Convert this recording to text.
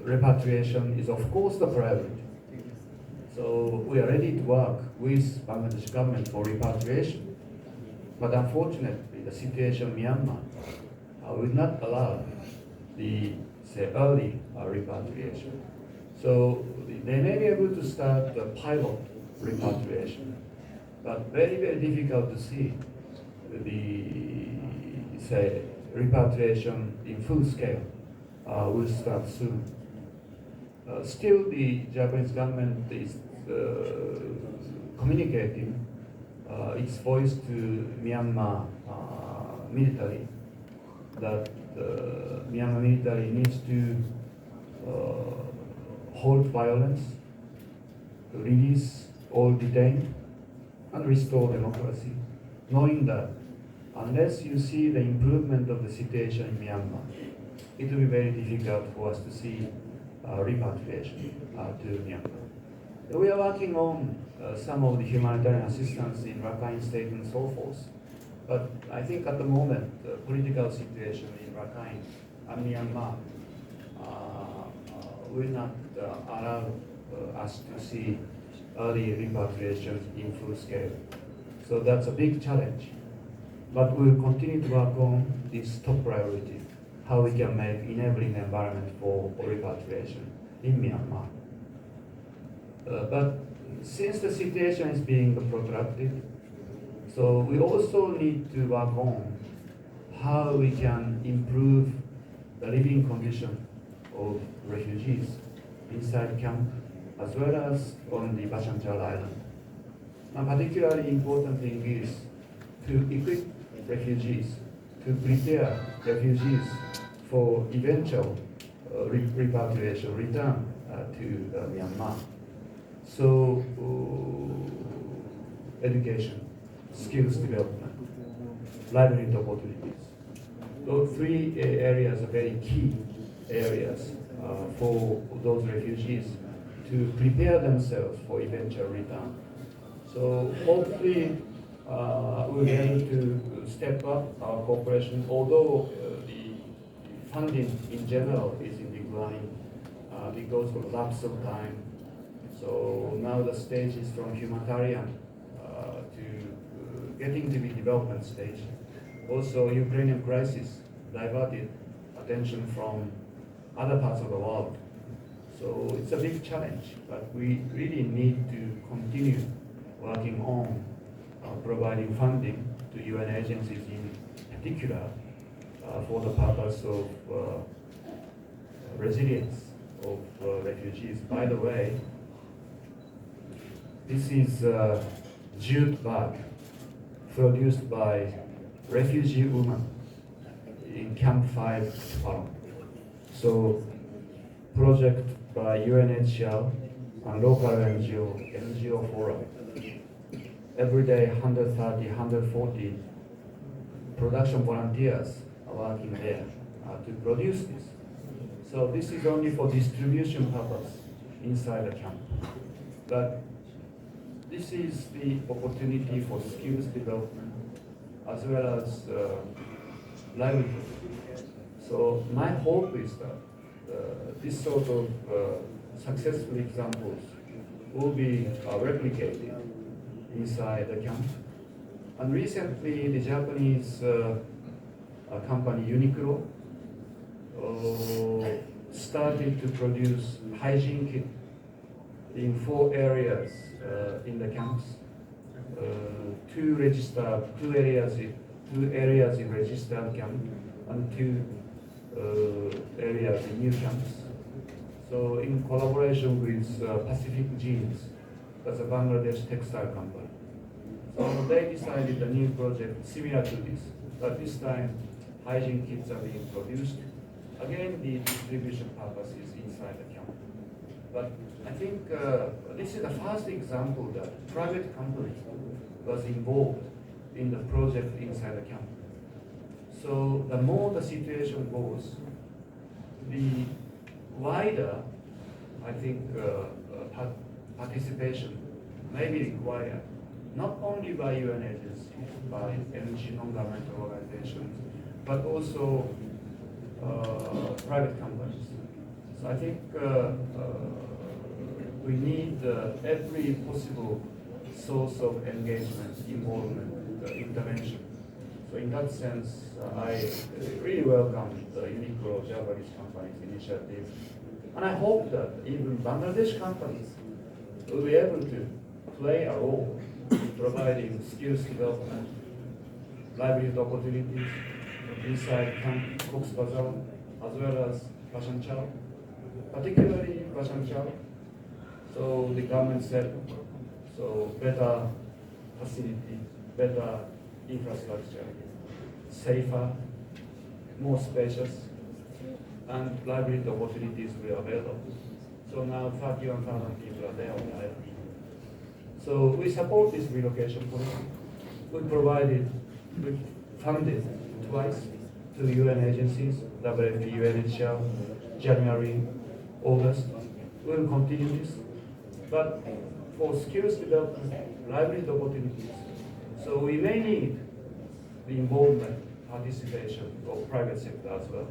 repatriation is of course the priority. So we are ready to work with Bangladesh government for repatriation. But unfortunately, the situation in Myanmar will not allow the early repatriation. So they may be able to start the pilot repatriation, but very, very difficult to see the repatriation in full scale will start soon. Still, the Japanese government is communicating its voice to Myanmar military that Myanmar military needs to halt violence, release all detained, and restore democracy, knowing that unless you see the improvement of the situation in Myanmar, it will be very difficult for us to see repatriation to Myanmar. We are working on some of the humanitarian assistance in Rakhine State and so forth, but I think at the moment the political situation in Rakhine and Myanmar will not allow us to see early repatriation in full scale. So that's a big challenge. But we will continue to work on this top priority, how we can make enabling environment for repatriation in Myanmar. But since the situation is being protracted, so we also need to work on how we can improve the living condition of refugees inside camp as well as on the Bachhan-Char Island. And particularly important thing is to equip refugees, to prepare refugees for eventual repatriation, return to Myanmar. So education, skills development, livelihood opportunities. Those three areas are very key areas for those refugees to prepare themselves for eventual return. So hopefully we'll be able to step up our cooperation, although the funding in general is in decline because of lapse of time. So now the stage is from humanitarian to getting to the development stage. Also, Ukrainian crisis diverted attention from other parts of the world. So it's a big challenge, but we really need to continue working on providing funding to UN agencies in particular for the purpose of resilience of refugees. By the way, this is jute bag produced by refugee women in Camp 5 Palam. So project by UNHCR and local NGO forum. Every day 130, 140 production volunteers are working there to produce this. So this is only for distribution purpose inside the camp. But this is the opportunity for skills development as well as livelihood. So my hope is that this sort of successful examples will be replicated inside the camp. And recently, the Japanese company Uniqlo started to produce hygiene kit in 4 areas in the camps. 2 areas in registered camp and 2 areas in new camps. So in collaboration with Pacific Jeans, that's a Bangladesh textile company. So they decided a new project similar to this, but this time hygiene kits are being produced. Again, the distribution purpose is inside the camp. But I think this is the first example that private company was involved in the project inside the camp. So the more the situation goes, the wider, I think, participation may be required, not only by UN agencies, by NGO, non-governmental organizations, but also private companies. So I think we need every possible source of engagement, involvement, intervention. So in that sense, I really welcome the Uniqlo Japanese companies initiative. And I hope that even Bangladesh companies will be able to play a role in providing skills development, livelihood opportunities inside Cox's Bazar, as well as Bashang Chao, particularly Bashang Chao. So the government said, so better facility, better infrastructure, safer, more spacious, and livelihood opportunities were available. So now 31,000 people are there on the island. So we support this relocation policy. We funded twice to UN agencies, WFP, UNHCR, January, August. We will continue this. But for skills development, livelihood opportunities, so we may need the involvement, participation of private sector as well.